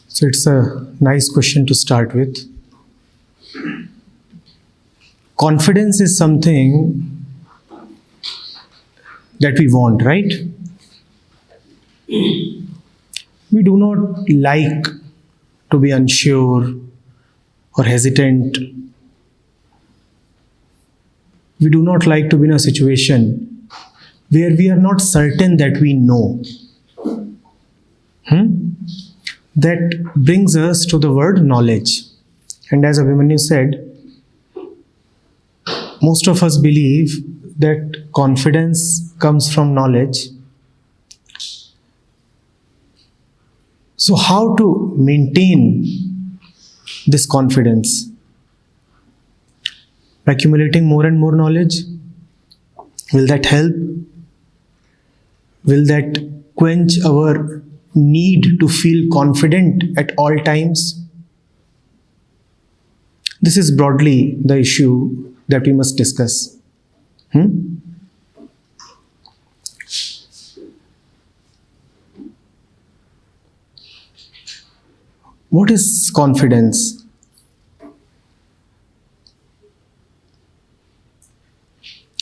So it's a nice question to start with. Confidence is something that we want, right? We do not like to be unsure or hesitant. We do not like to be in a situation where we are not certain that we know. That brings us to the word knowledge. And as Abhimanyu said, most of us believe that confidence comes from knowledge. So how to maintain this confidence? By accumulating more and more knowledge? Will that help? Will that quench our need to feel confident at all times? This is broadly the issue that we must discuss. What is confidence?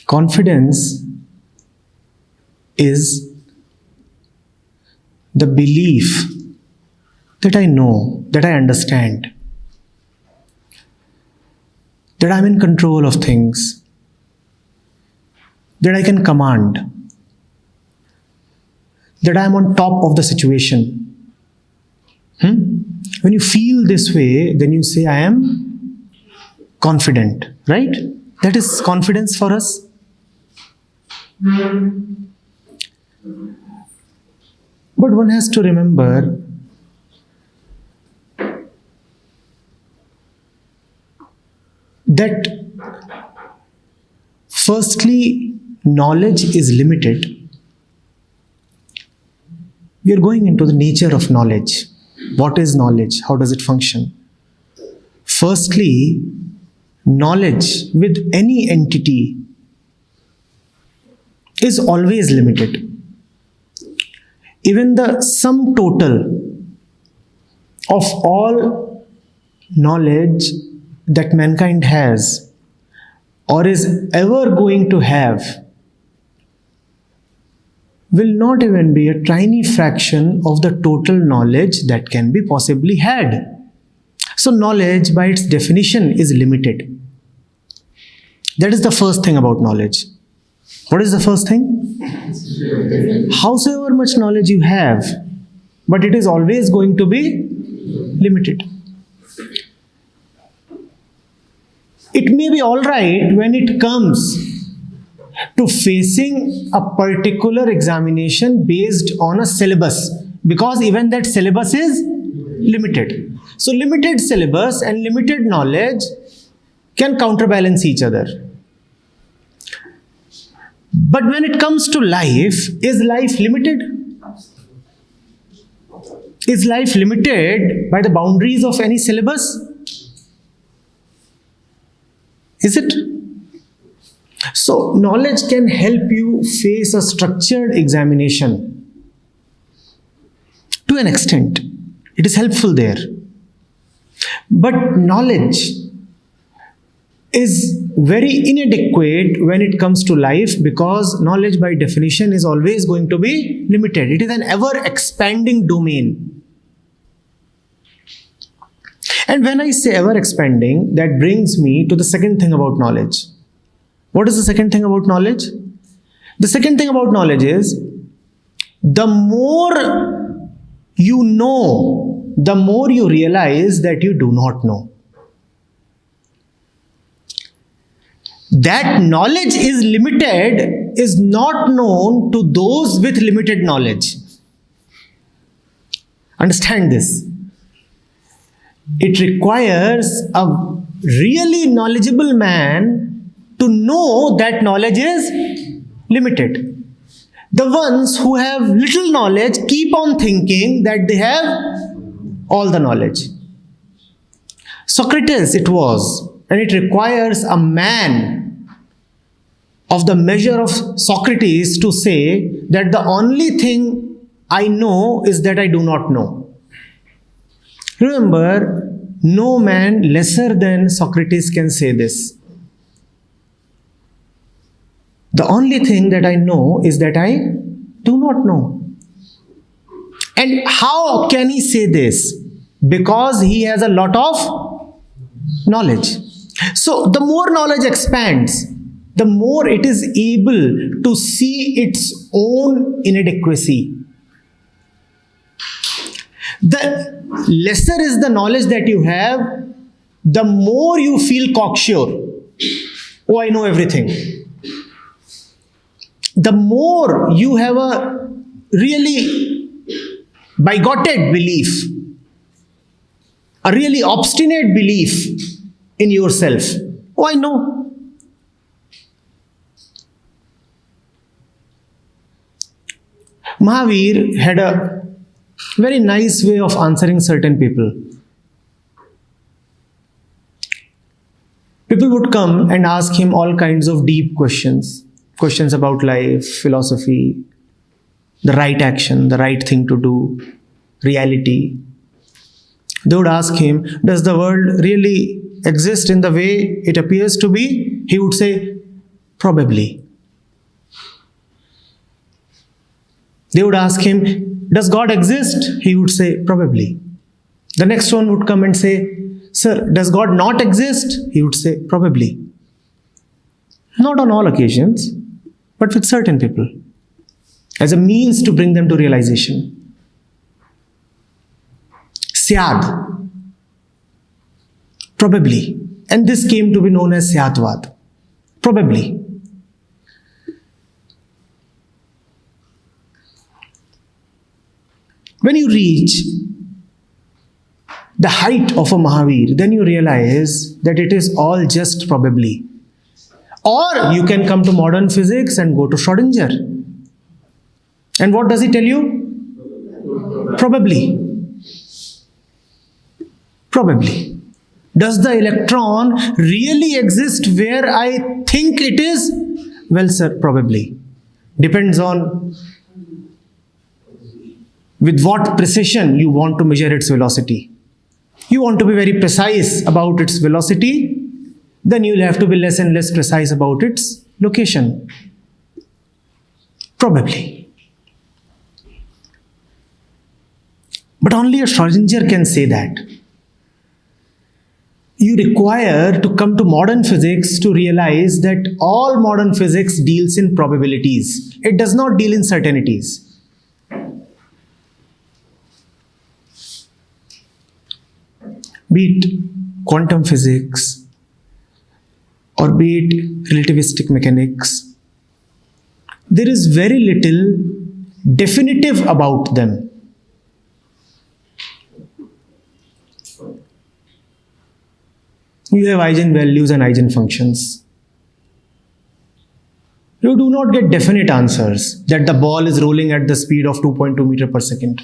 Confidence is the belief that I know, that I understand, that I'm in control of things, that I can command, that I'm on top of the situation. When you feel this way, then you say, I am confident, right? That is confidence for us. But one has to remember that firstly, knowledge is limited. We are going into the nature of knowledge. What is knowledge? How does it function? Firstly, knowledge with any entity is always limited. Even the sum total of all knowledge that mankind has or is ever going to have will not even be a tiny fraction of the total knowledge that can be possibly had. So knowledge by its definition is limited. That is the first thing about knowledge. What is the first thing? Howsoever much knowledge you have, but it is always going to be limited. It may be all right when it comes to facing a particular examination based on a syllabus, because even that syllabus is limited. So limited syllabus and limited knowledge can counterbalance each other. But when it comes to life, is life limited? Is life limited by the boundaries of any syllabus? Is it? So knowledge can help you face a structured examination to an extent. It is helpful there. But knowledge is very inadequate when it comes to life, because knowledge by definition is always going to be limited. It is an ever expanding domain. And when I say ever expanding, that brings me to the second thing about knowledge. What is the second thing about knowledge? The second thing about knowledge is, the more you know, the more you realize that you do not know. That knowledge is limited is not known to those with limited knowledge. Understand this. It requires a really knowledgeable man to know that knowledge is limited. The ones who have little knowledge keep on thinking that they have all the knowledge. Socrates it was, and it requires a man of the measure of Socrates to say that the only thing I know is that I do not know. Remember, no man lesser than Socrates can say this. The only thing that I know is that I do not know. And how can he say this? Because he has a lot of knowledge. So the more knowledge expands, the more it is able to see its own inadequacy. The lesser is the knowledge that you have, the more you feel cocksure. Oh, I know everything. The more you have a really bigoted belief, a really obstinate belief in yourself. Oh, I know. Mahavir had a very nice way of answering certain people. People would come and ask him all kinds of deep questions. Questions about life, philosophy, the right action, the right thing to do, reality. They would ask him, does the world really exist in the way it appears to be? He would say, probably. They would ask him, does God exist? He would say, probably. The next one would come and say, sir, does God not exist? He would say, probably. Not on all occasions, but with certain people, as a means to bring them to realization. Syad, probably. And this came to be known as Syadvad, probably. When you reach the height of a Mahavir, then you realize that it is all just probably. Or you can come to modern physics and go to Schrodinger. And what does he tell you? Probably. Probably. Does the electron really exist where I think it is? Well, sir, probably. Depends on with what precision you want to measure its velocity. You want to be very precise about its velocity, then you'll have to be less and less precise about its location. Probably. But only a Schrodinger can say that. You require to come to modern physics to realize that all modern physics deals in probabilities. It does not deal in certainties. Be it quantum physics or be it relativistic mechanics, there is very little definitive about them. You have eigenvalues and eigenfunctions. You do not get definite answers that the ball is rolling at the speed of 2.2 meter per second.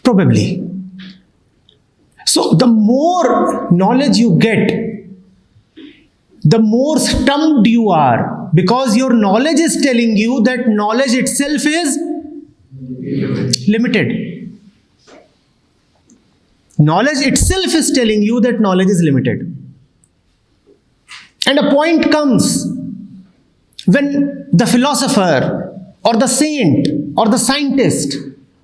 Probably. So the more knowledge you get, the more stumped you are, because your knowledge is telling you that knowledge itself is limited. Knowledge itself is telling you that knowledge is limited. And a point comes when the philosopher or the saint or the scientist,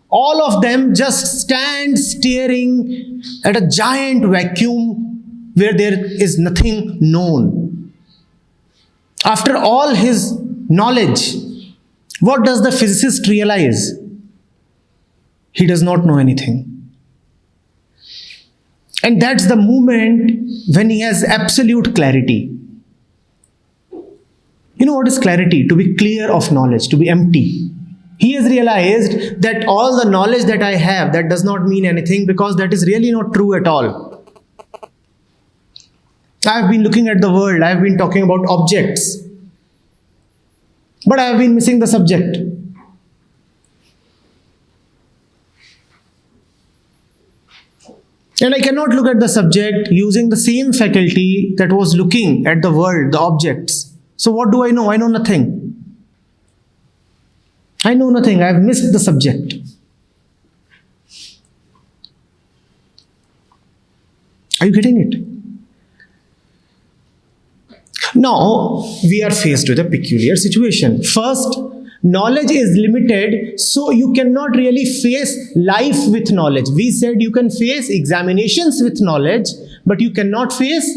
all of them just stand staring at a giant vacuum where there is nothing known. After all his knowledge, what does the physicist realize? He does not know anything. And that's the moment when he has absolute clarity. You know what is clarity? To be clear of knowledge, to be empty. He has realized that all the knowledge that I have, that does not mean anything, because that is really not true at all. I have been looking at the world, I have been talking about objects, but I have been missing the subject. And I cannot look at the subject using the same faculty that was looking at the world, the objects. So what do I know? I know nothing. I know nothing. I have missed the subject. Are you getting it? Now, we are faced with a peculiar situation. First, knowledge is limited, so you cannot really face life with knowledge. We said you can face examinations with knowledge, but you cannot face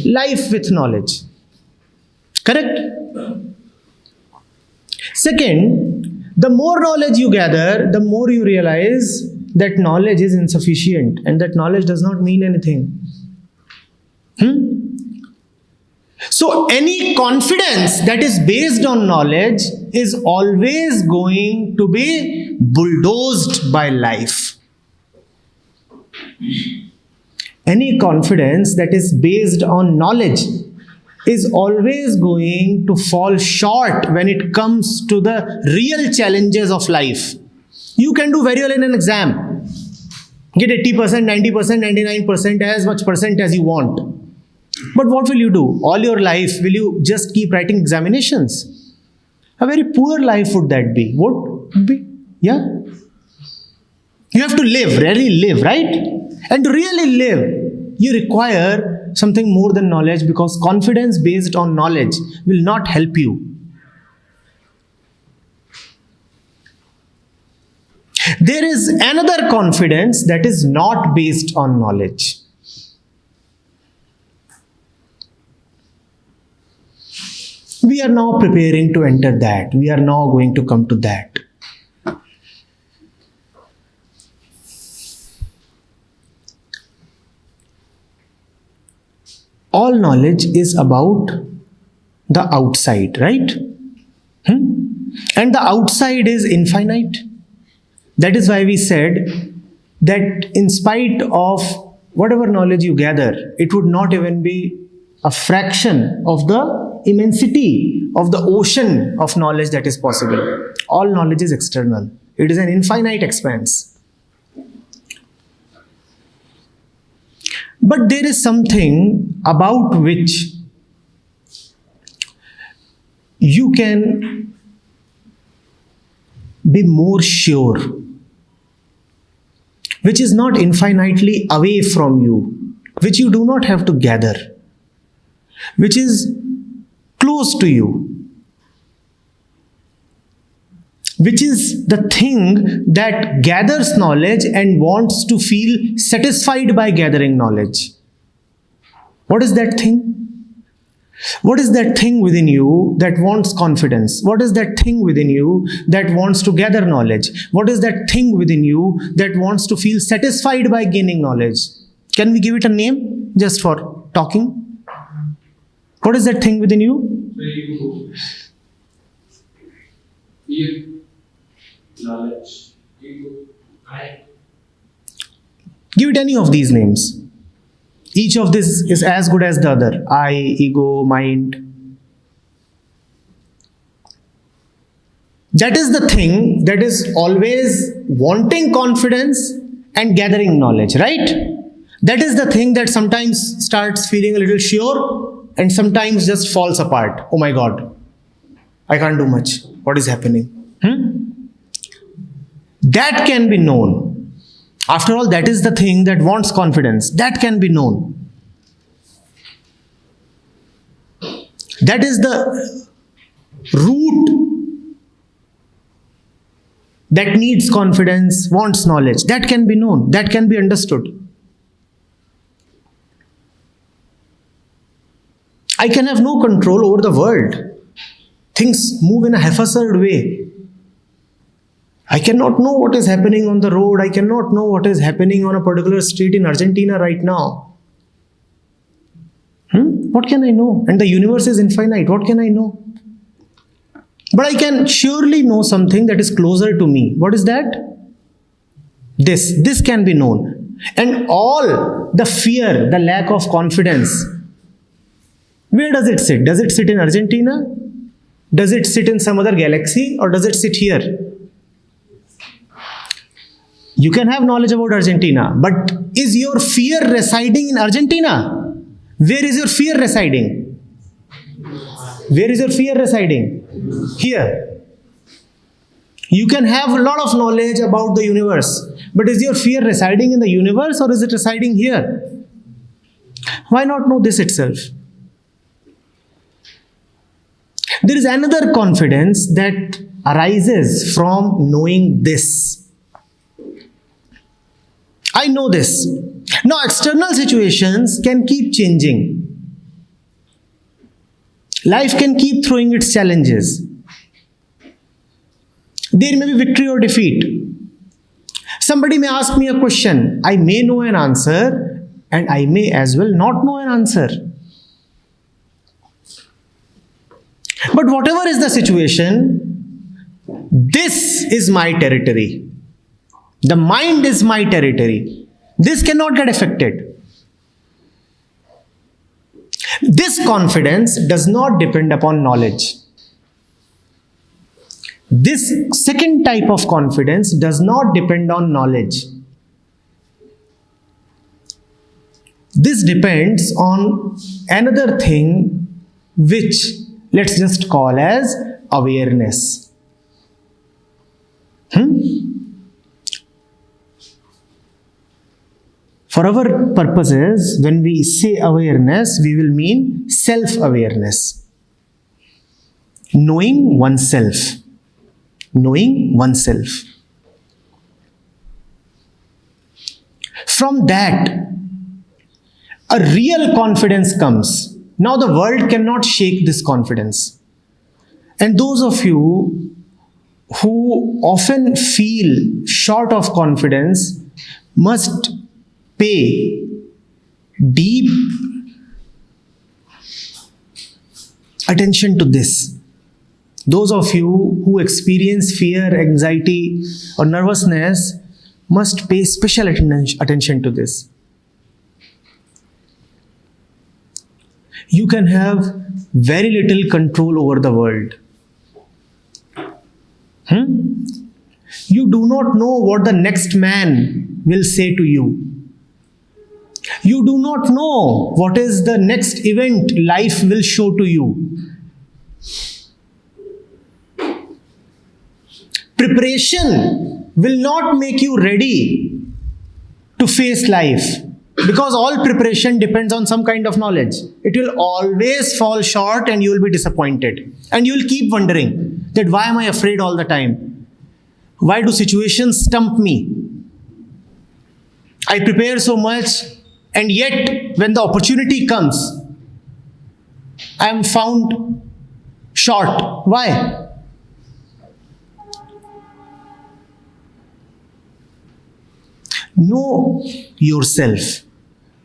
life with knowledge. Correct? Second, the more knowledge you gather, the more you realize that knowledge is insufficient and that knowledge does not mean anything. So any confidence that is based on knowledge is always going to be bulldozed by life. Any confidence that is based on knowledge is always going to fall short when it comes to the real challenges of life. You can do very well in an exam. Get 80%, 90%, 99%, as much percent as you want. But what will you do? All your life, will you just keep writing examinations? A very poor life would that be. What would be? Yeah? You have to live, really live, right? And to really live, you require something more than knowledge, because confidence based on knowledge will not help you. There is another confidence that is not based on knowledge. We are now preparing to enter that. We are now going to come to that. All knowledge is about the outside, right? And the outside is infinite. That is why we said that in spite of whatever knowledge you gather, it would not even be a fraction of the immensity of the ocean of knowledge that is possible. All knowledge is external. It is an infinite expanse. But there is something about which you can be more sure, which is not infinitely away from you, which you do not have to gather, which is close to you, which is the thing that gathers knowledge and wants to feel satisfied by gathering knowledge. What is that thing? What is that thing within you that wants confidence? What is that thing within you that wants to gather knowledge? What is that thing within you that wants to feel satisfied by gaining knowledge? Can we give it a name just for talking? What is that thing within you? Fear, knowledge, ego, I. Give it any of these names. Each of this is as good as the other. I, ego, mind. That is the thing that is always wanting confidence and gathering knowledge, right? That is the thing that sometimes starts feeling a little sure and sometimes just falls apart. Oh my God, I can't do much. What is happening? That can be known. After all, that is the thing that wants confidence. That can be known. That is the root that needs confidence, wants knowledge. That can be known. That can be understood. I can have no control over the world. Things move in a haphazard way. I cannot know what is happening on the road. I cannot know what is happening on a particular street in Argentina right now. What can I know? And the universe is infinite. What can I know? But I can surely know something that is closer to me. What is that? This can be known. And all the fear, the lack of confidence, where does it sit? Does it sit in Argentina? Does it sit in some other galaxy? Or does it sit here? You can have knowledge about Argentina, but is your fear residing in Argentina? Where is your fear residing? Where is your fear residing? Here. You can have a lot of knowledge about the universe, but is your fear residing in the universe or is it residing here? Why not know this itself? There is another confidence that arises from knowing this. I know this. Now, external situations can keep changing. Life can keep throwing its challenges. There may be victory or defeat. Somebody may ask me a question. I may know an answer, and I may as well not know an answer. But whatever is the situation, this is my territory. The mind is my territory. This cannot get affected. This confidence does not depend upon knowledge. This second type of confidence does not depend on knowledge. This depends on another thing which let's just call as awareness. For our purposes, when we say awareness, we will mean self-awareness. Knowing oneself. Knowing oneself. From that, a real confidence comes. Now the world cannot shake this confidence. And those of you who often feel short of confidence must pay deep attention to this. Those of you who experience fear, anxiety, or nervousness must pay special attention to this. You can have very little control over the world. You do not know what the next man will say to you. You do not know what is the next event life will show to you. Preparation will not make you ready to face life, because all preparation depends on some kind of knowledge. It will always fall short and you will be disappointed. And you will keep wondering that why am I afraid all the time? Why do situations stump me? I prepare so much, and yet when the opportunity comes, I am found short. Why? Know yourself.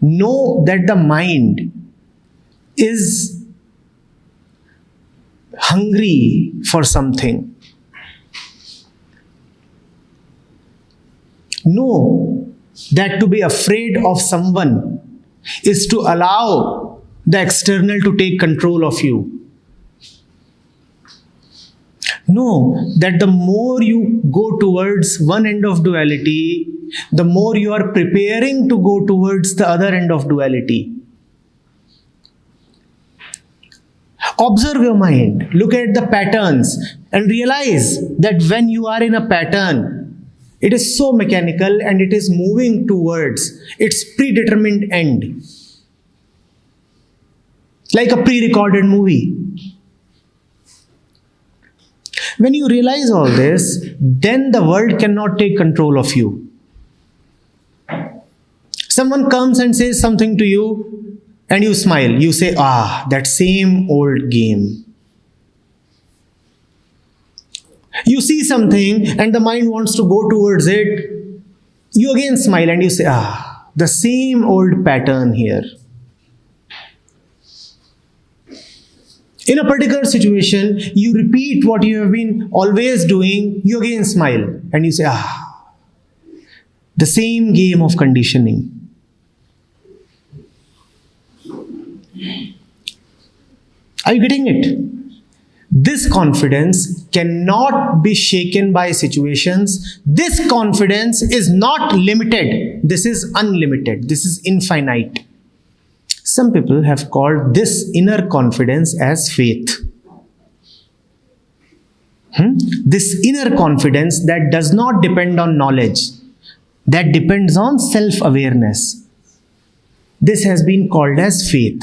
Know that the mind is hungry for something. Know that to be afraid of someone is to allow the external to take control of you. Know that the more you go towards one end of duality, the more you are preparing to go towards the other end of duality. Observe your mind, look at the patterns, and realize that when you are in a pattern, it is so mechanical and it is moving towards its predetermined end. Like a pre-recorded movie. When you realize all this, then the world cannot take control of you. Someone comes and says something to you and you smile. You say, that same old game. You see something and the mind wants to go towards it. You again smile and you say, the same old pattern here. In a particular situation, you repeat what you have been always doing. You again smile and you say, the same game of conditioning. Are you getting it? This confidence cannot be shaken by situations. This confidence is not limited. This is unlimited. This is infinite. Some people have called this inner confidence as faith. This inner confidence that does not depend on knowledge, that depends on self-awareness. This has been called as faith.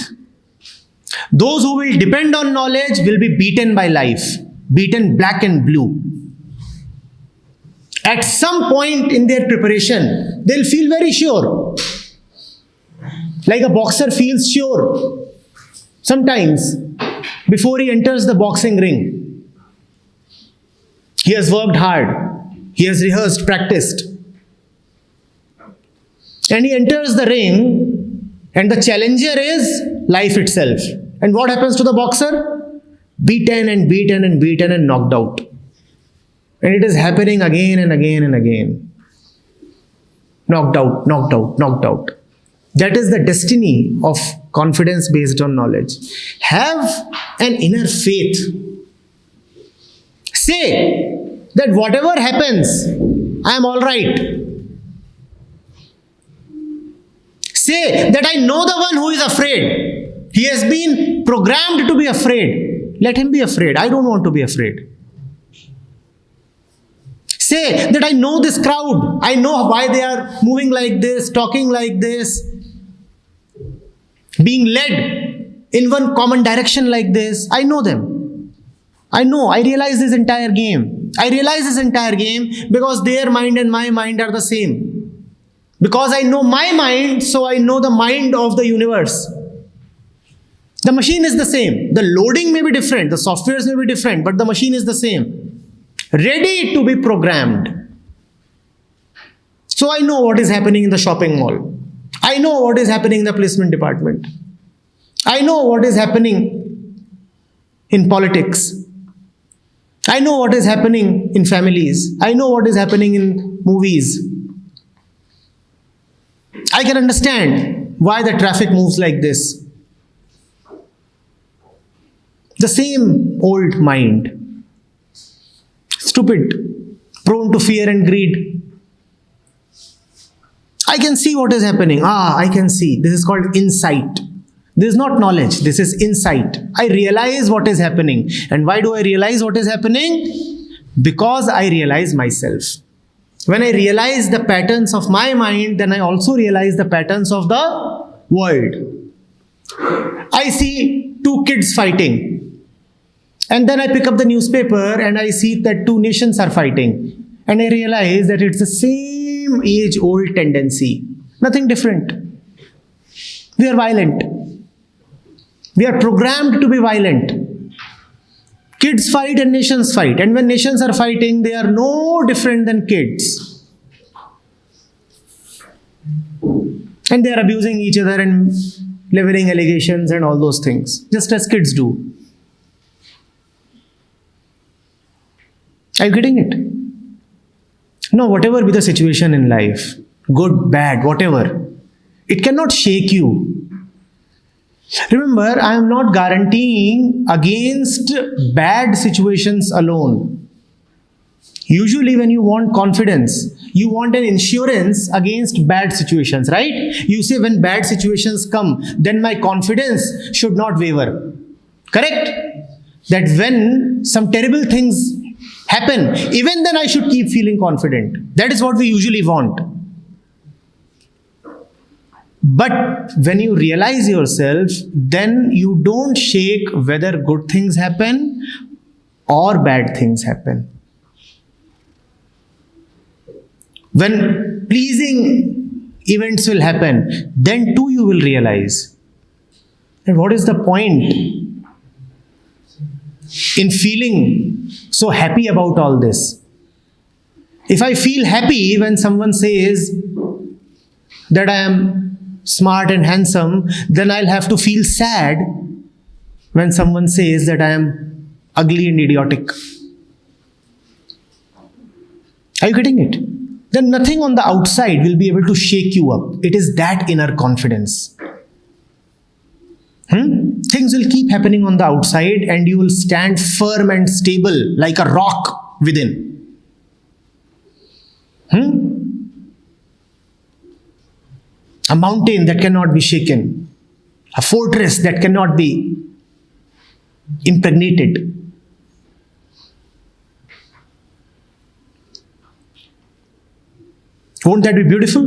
Those who will depend on knowledge will be beaten by life, beaten black and blue. At some point in their preparation, they'll feel very sure. Like a boxer feels sure sometimes before he enters the boxing ring. He has worked hard. He has rehearsed, practiced. And he enters the ring, and the challenger is life itself. And what happens to the boxer? Beaten and beaten and beaten and knocked out. And it is happening again and again and again. Knocked out, knocked out, knocked out. That is the destiny of confidence based on knowledge. Have an inner faith. Say that whatever happens, I am all right. Say that I know the one who is afraid. He has been programmed to be afraid. Let him be afraid. I don't want to be afraid. Say that I know this crowd. I know why they are moving like this, talking like this, being led in one common direction like this. I know them. I realize this entire game. I realize this entire game because their mind and my mind are the same. Because I know my mind, so I know the mind of the universe. The machine is the same. The loading may be different, the softwares may be different, but the machine is the same. Ready to be programmed. So I know what is happening in the shopping mall. I know what is happening in the placement department. I know what is happening in politics. I know what is happening in families. I know what is happening in movies. I can understand why the traffic moves like this. The same old mind. Stupid, prone to fear and greed. I can see what is happening. I can see. This is called insight. This is not knowledge. This is insight. I realize what is happening. And why do I realize what is happening? Because I realize myself. When I realize the patterns of my mind, then I also realize the patterns of the world. I see two kids fighting. And then I pick up the newspaper and I see that two nations are fighting. And I realize that it's the same age-old tendency. Nothing different. We are violent. We are programmed to be violent. Kids fight and nations fight. And when nations are fighting, they are no different than kids. And they are abusing each other and leveling allegations and all those things. Just as kids do. Are you getting it? No, whatever be the situation in life, good, bad, whatever, it cannot shake you. Remember, I am not guaranteeing against bad situations alone. Usually when you want confidence, you want an insurance against bad situations, right? You say when bad situations come, then my confidence should not waver. Correct? That when some terrible things happen, even then I should keep feeling confident. That is what we usually want. But when you realize yourself, then you don't shake whether good things happen or bad things happen. When pleasing events will happen, then too you will realize. And what is the point in feeling so happy about all this? If I feel happy when someone says that I am smart and handsome, then I'll have to feel sad when someone says that I am ugly and idiotic. Are you getting it? Then nothing on the outside will be able to shake you up. It is that inner confidence. Things will keep happening on the outside and you will stand firm and stable like a rock within. A mountain that cannot be shaken. A fortress that cannot be impregnated. Won't that be beautiful?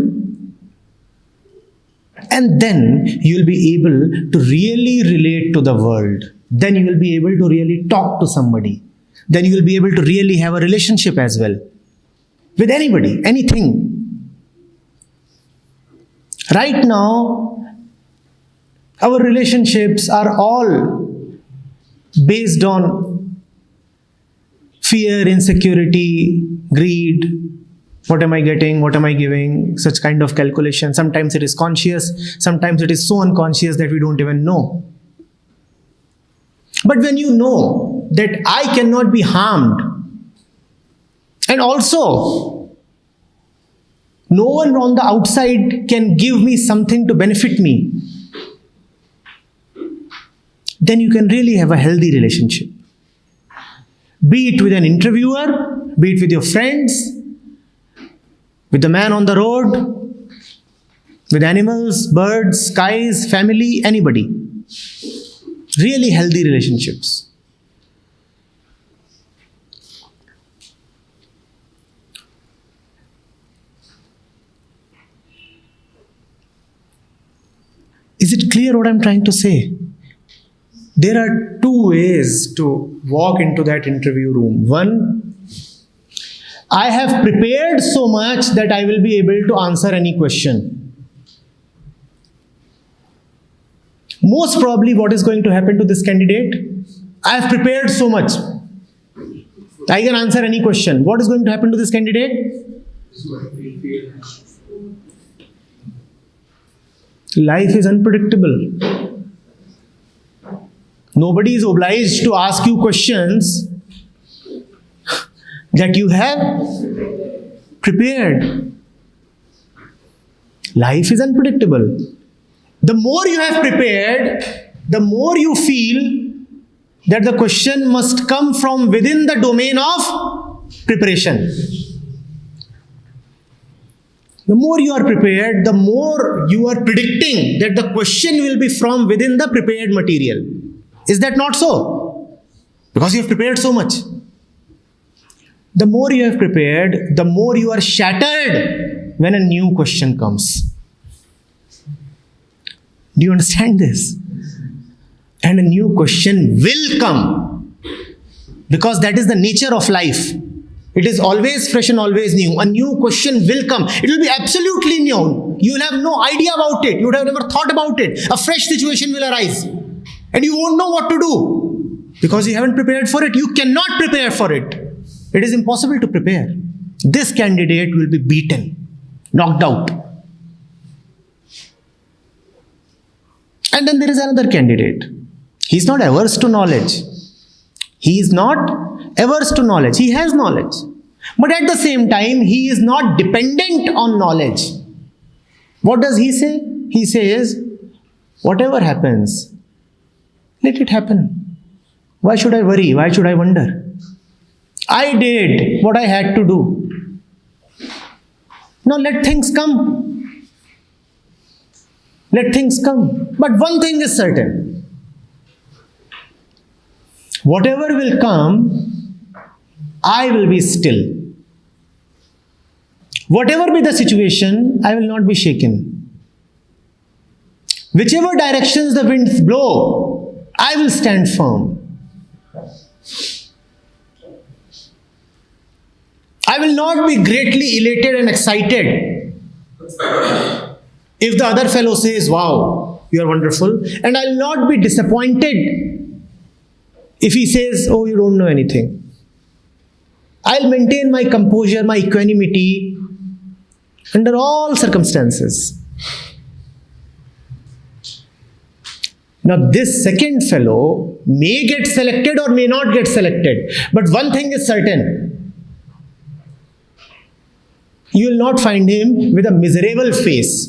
And then you will be able to really relate to the world. Then you will be able to really talk to somebody. Then you will be able to really have a relationship as well. With anybody, anything. Right now, our relationships are all based on fear, insecurity, greed. What am I getting? What am I giving? Such kind of calculation. Sometimes it is conscious. Sometimes it is so unconscious that we don't even know. But when you know that I cannot be harmed, and also no one on the outside can give me something to benefit me, then you can really have a healthy relationship. Be it with an interviewer, be it with your friends, with the man on the road, with animals, birds, skies, family, anybody. Really healthy relationships. Is it clear what I'm trying to say? There are two ways to walk into that interview room. One, I have prepared so much that I will be able to answer any question. Most probably what is going to happen to this candidate? I have prepared so much. I can answer any question. What is going to happen to this candidate? Life is unpredictable. Nobody is obliged to ask you questions that you have prepared. Life is unpredictable. The more you have prepared, the more you feel that the question must come from within the domain of preparation. The more you are prepared, the more you are predicting that the question will be from within the prepared material. Is that not so? Because you have prepared so much. The more you have prepared, the more you are shattered when a new question comes. Do you understand this? And a new question will come. Because that is the nature of life. It is always fresh and always new. A new question will come. It will be absolutely new. You will have no idea about it. You would have never thought about it. A fresh situation will arise. And you won't know what to do. Because you haven't prepared for it. You cannot prepare for it. It is impossible to prepare. This candidate will be beaten, knocked out. And then there is another candidate. He is not averse to knowledge. He is not averse to knowledge. He has knowledge. But at the same time, he is not dependent on knowledge. What does he say? He says, whatever happens, let it happen. Why should I worry? Why should I wonder? I did what I had to do. Now let things come. Let things come. But one thing is certain. Whatever will come, I will be still. Whatever be the situation, I will not be shaken. Whichever directions the winds blow, I will stand firm. I will not be greatly elated and excited if the other fellow says, wow, you are wonderful. And I will not be disappointed if he says, oh, you don't know anything. I'll maintain my composure, my equanimity under all circumstances. Now, this second fellow may get selected or may not get selected. But one thing is certain. You will not find him with a miserable face.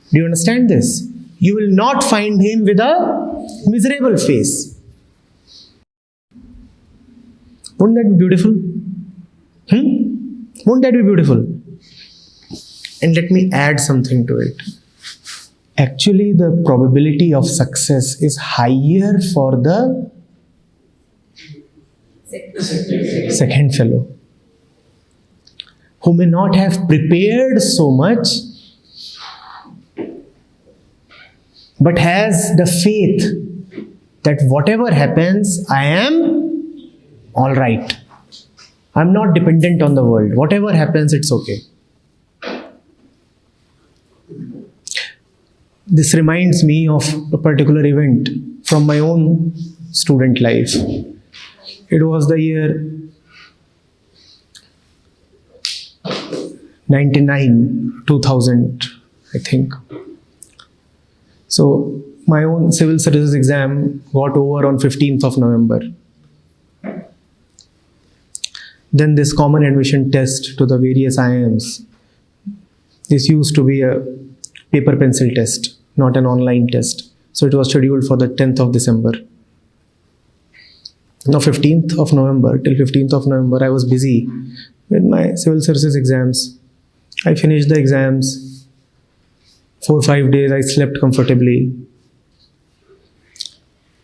Do you understand this? You will not find him with a miserable face. Wouldn't that be beautiful? Won't that be beautiful? And let me add something to it. Actually, the probability of success is higher for the second fellow. who may not have prepared so much, but has the faith that whatever happens, I am all right. I'm not dependent on the world. Whatever happens, it's okay. This reminds me of a particular event from my own student life. It was the year 99, 2000, I think. So my own civil services exam got over on 15th of November. Then this common admission test to the various IIMs. This used to be a paper pencil test, not an online test. So it was scheduled for the 10th of December. Now 15th of November, till 15th of November, I was busy with my civil services exams. I finished the exams. 4 or 5 days I slept comfortably.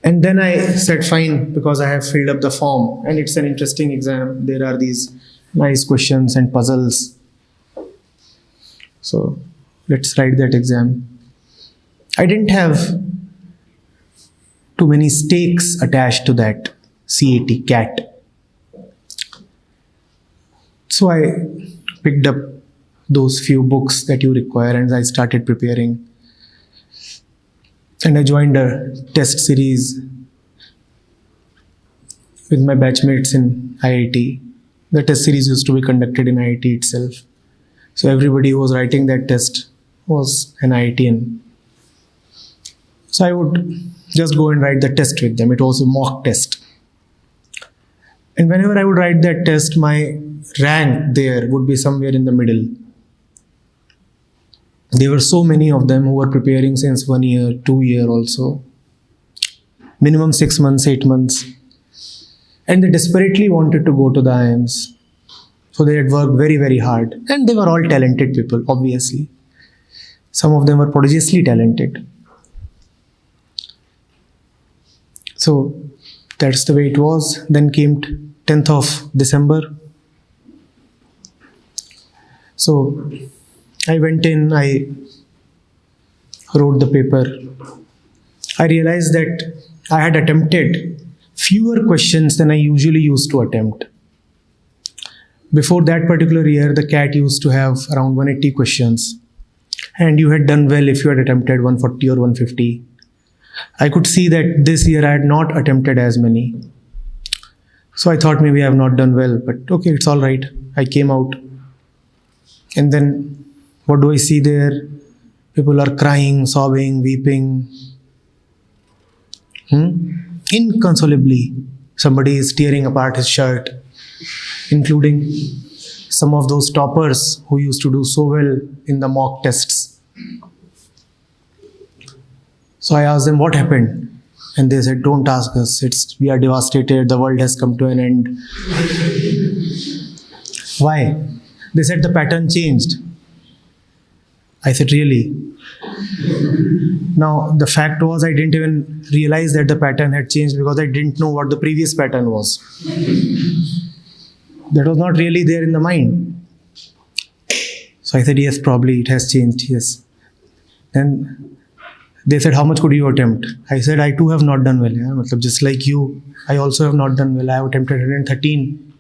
And then I said, fine, because I have filled up the form and it's an interesting exam. There are these nice questions and puzzles. So let's write that exam. I didn't have too many stakes attached to that CAT. So I picked up those few books that you require and I started preparing. And I joined a test series with my batchmates in IIT. The test series used to be conducted in IIT itself. So everybody who was writing that test was an IITian. So I would just go and write the test with them. It was a mock test. And whenever I would write that test, my rank there would be somewhere in the middle. There were so many of them who were preparing since 1 year, 2 years also. Minimum 6 months, 8 months. And they desperately wanted to go to the IIMs. So they had worked very, very hard. And they were all talented people, obviously. Some of them were prodigiously talented. So that's the way it was. Then came 10th of December. So I went in, I wrote the paper. I realized that I had attempted fewer questions than I usually used to attempt. Before that particular year, the CAT used to have around 180 questions. And you had done well if you had attempted 140 or 150. I could see that this year I had not attempted as many. So I thought maybe I have not done well, but okay, it's all right. I came out. And then what do I see there? People are crying, sobbing, weeping. Inconsolably. Somebody is tearing apart his shirt, including some of those toppers who used to do so well in the mock tests. So I asked them what happened. And they said, don't ask us. We are devastated. The world has come to an end. Why? They said the pattern changed. I said, really? Now, the fact was I didn't even realize that the pattern had changed because I didn't know what the previous pattern was. That was not really there in the mind. So I said, yes, probably it has changed, yes. Then they said, how much could you attempt? I said, I too have not done well. Yeah? Just like you, I also have not done well. I have attempted 113.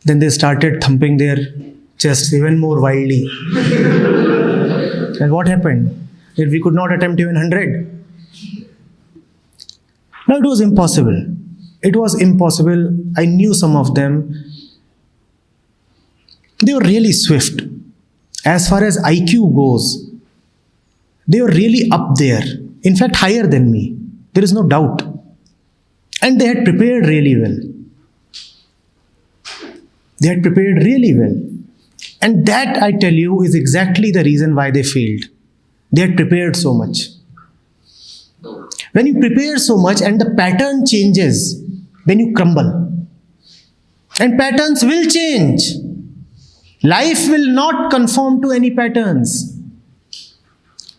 Then they started thumping their chests even more wildly. And what happened? That we could not attempt even 100. Now it was impossible. It was impossible. I knew some of them. They were really swift. As far as IQ goes, they were really up there. In fact, higher than me. There is no doubt. And they had prepared really well. They had prepared really well. And that, I tell you, is exactly the reason why they failed. They had prepared so much. When you prepare so much and the pattern changes, then you crumble. And patterns will change. Life will not conform to any patterns.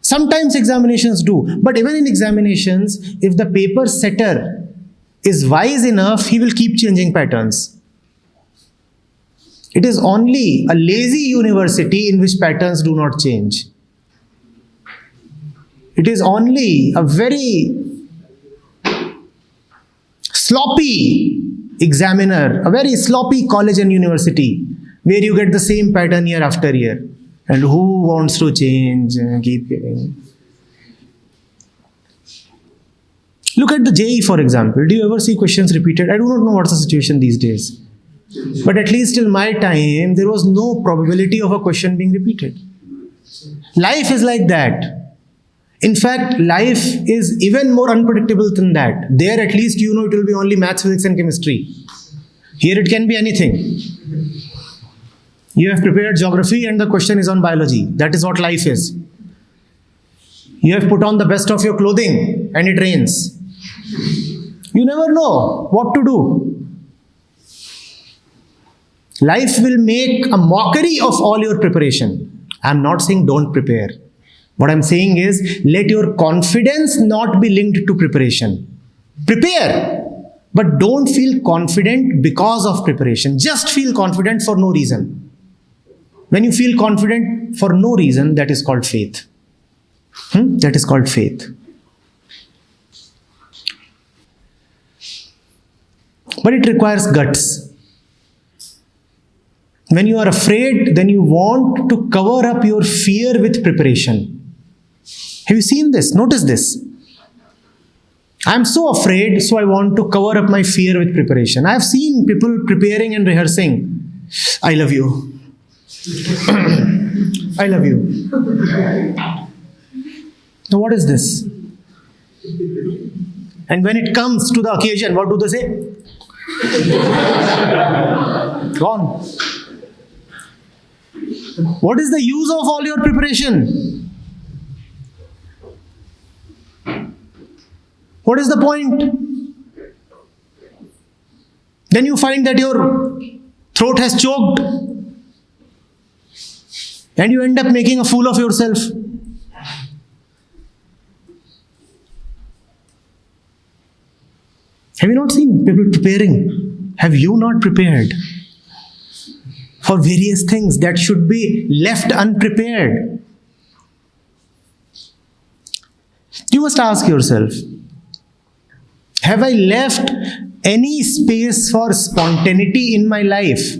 Sometimes examinations do. But even in examinations, if the paper setter is wise enough, he will keep changing patterns. It is only a lazy university in which patterns do not change. It is only a very sloppy examiner, a very sloppy college and university where you get the same pattern year after year. And who wants to change? Keep giving. Look at the JEE, for example. Do you ever see questions repeated? I do not know what's the situation these days. But at least till my time, there was no probability of a question being repeated. Life is like that. In fact, life is even more unpredictable than that. There, at least you know it will be only maths, physics, and chemistry. Here, it can be anything. You have prepared geography and the question is on biology. That is what life is. You have put on the best of your clothing and it rains. You never know what to do. Life will make a mockery of all your preparation. I'm not saying don't prepare. What I'm saying is, let your confidence not be linked to preparation. Prepare, but don't feel confident because of preparation. Just feel confident for no reason. When you feel confident for no reason, that is called faith. That is called faith. But it requires guts. When you are afraid, then you want to cover up your fear with preparation. Have you seen this? Notice this. I am so afraid, so I want to cover up my fear with preparation. I have seen people preparing and rehearsing. I love you. I love you. Now what is this? And when it comes to the occasion, what do they say? Gone. What is the use of all your preparation? What is the point? Then you find that your throat has choked and you end up making a fool of yourself. Have you not seen people preparing? Have you not prepared for various things that should be left unprepared? You must ask yourself, have I left any space for spontaneity in my life?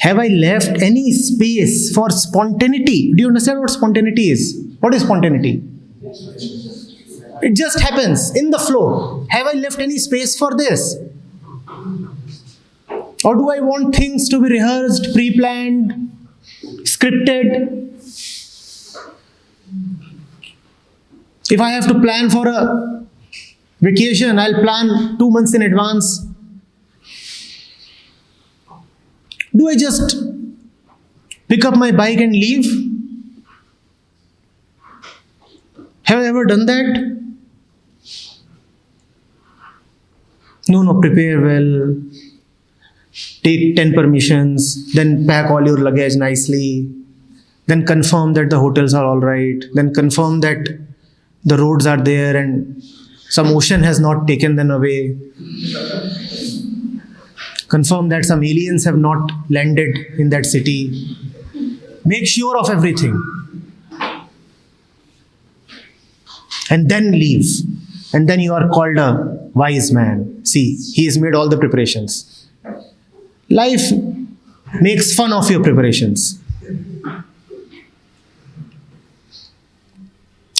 Have I left any space for spontaneity? Do you understand what spontaneity is? What is spontaneity? It just happens in the flow. Have I left any space for this? Or do I want things to be rehearsed, pre-planned, scripted? If I have to plan for a vacation, I'll plan 2 months in advance. Do I just pick up my bike and leave? Have I ever done that? No, prepare well. Take 10 permissions, then pack all your luggage nicely, then confirm that the hotels are all right, then confirm that the roads are there and some ocean has not taken them away. Confirm that some aliens have not landed in that city. Make sure of everything. And then leave. And then you are called a wise man. See, he has made all the preparations. Life makes fun of your preparations.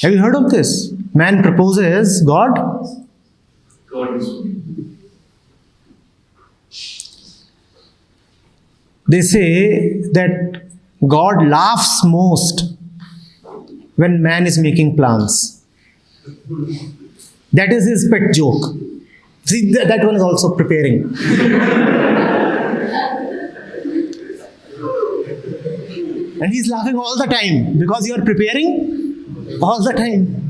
Have you heard of this? Man proposes, God God is They say that God laughs most when man is making plans. That is his pet joke. See, that one is also preparing. And he's laughing all the time because you are preparing all the time.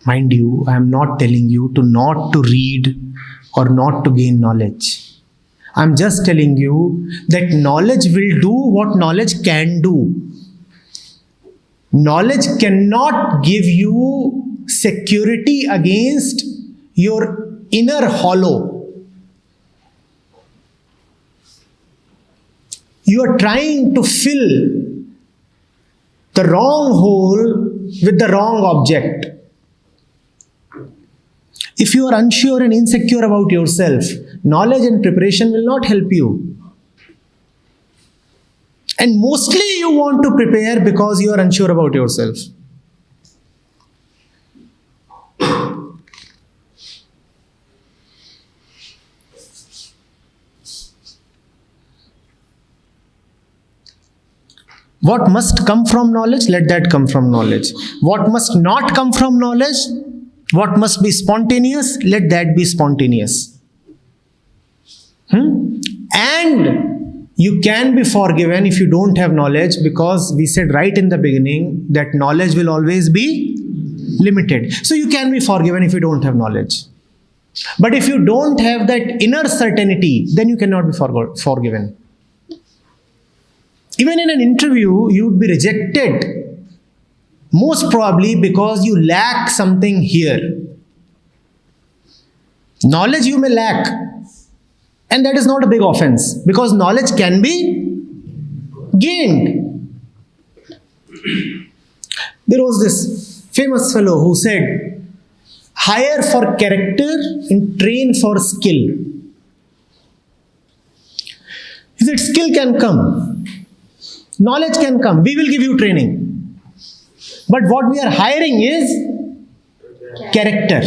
Mind you, I am not telling you to not to read or not to gain knowledge. I'm just telling you that knowledge will do what knowledge can do. Knowledge cannot give you security against your inner hollow. You are trying to fill the wrong hole with the wrong object. If you are unsure and insecure about yourself, knowledge and preparation will not help you. And mostly you want to prepare because you are unsure about yourself. What must come from knowledge? Let that come from knowledge. What must not come from knowledge? What must be spontaneous? Let that be spontaneous. And you can be forgiven if you don't have knowledge, because we said right in the beginning that knowledge will always be limited. So you can be forgiven if you don't have knowledge. But if you don't have that inner certainty, then you cannot be forgiven. Even in an interview, you would be rejected. Most probably because you lack something here. Knowledge you may lack. And that is not a big offense, because knowledge can be gained. There was this famous fellow who said, hire for character and train for skill. He said, skill can come. Knowledge can come. We will give you training. But what we are hiring is character.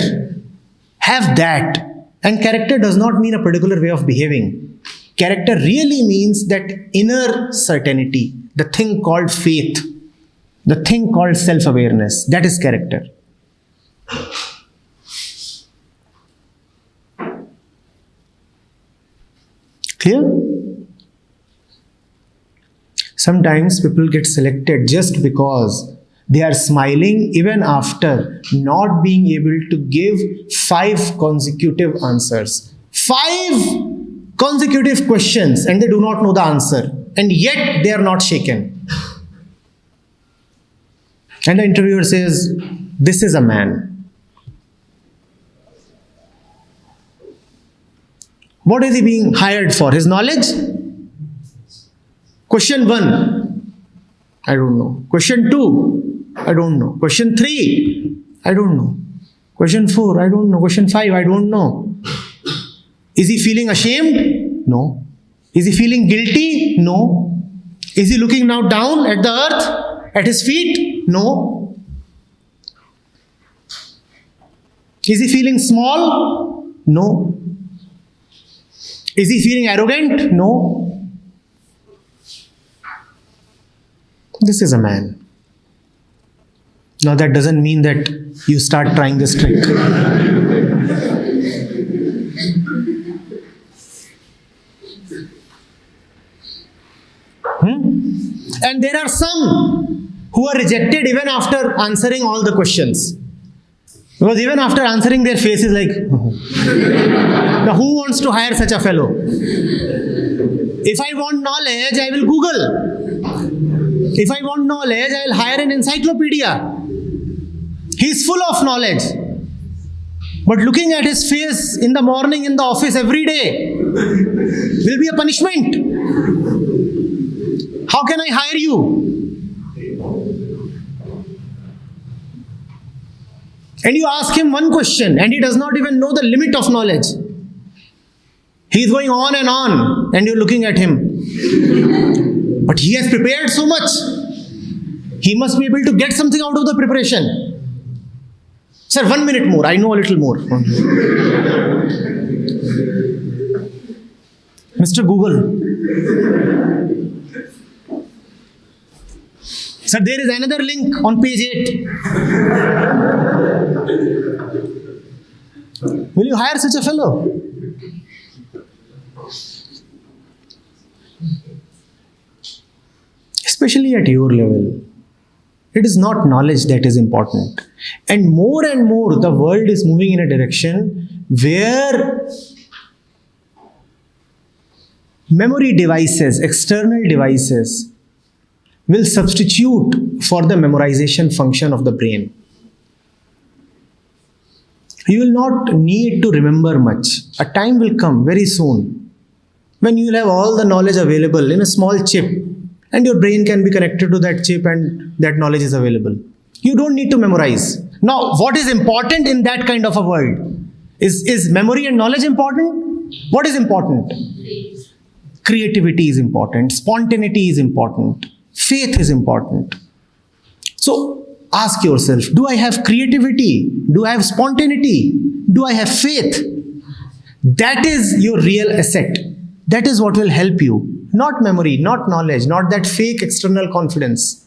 Have that. And character does not mean a particular way of behaving. Character really means that inner certainty, the thing called faith, the thing called self-awareness. That is character. Clear? Sometimes people get selected just because they are smiling even after not being able to give 5 consecutive answers. 5 consecutive questions, and they do not know the answer. And yet they are not shaken. And the interviewer says, this is a man. What is he being hired for? His knowledge? Question 1, I don't know. Question 2, I don't know. Question 3, I don't know. Question 4, I don't know. Question 5, I don't know. Is he feeling ashamed? No. Is he feeling guilty? No. Is he looking now down at the earth, at his feet? No. Is he feeling small? No. Is he feeling arrogant? No. This is a man. Now that doesn't mean that you start trying this trick. And there are some who are rejected even after answering all the questions. Because even after answering, their face is like, now who wants to hire such a fellow? If I want knowledge, I will Google. If I want knowledge, I will hire an encyclopedia. He is full of knowledge. But looking at his face in the morning in the office every day will be a punishment. How can I hire you? And you ask him one question and he does not even know the limit of knowledge. He is going on and you're looking at him. But he has prepared so much. He must be able to get something out of the preparation. Sir, 1 minute more. I know a little more. Mr. Google. Sir, there is another link on page 8. Will you hire such a fellow? Especially at your level. It is not knowledge that is important. And more, the world is moving in a direction where Memory devices, external devices, will substitute for the memorization function of the brain. You will not need to remember much. A time will come very soon when you will have all the knowledge available in a small chip, and your brain can be connected to that chip and that knowledge is available. You don't need to memorize. Now, what is important in that kind of a world? Is memory and knowledge important? What is important? Creativity is important. Spontaneity is important. Faith is important. So, ask yourself, do I have creativity? Do I have spontaneity? Do I have faith? That is your real asset. That is what will help you. Not memory, not knowledge, not that fake external confidence.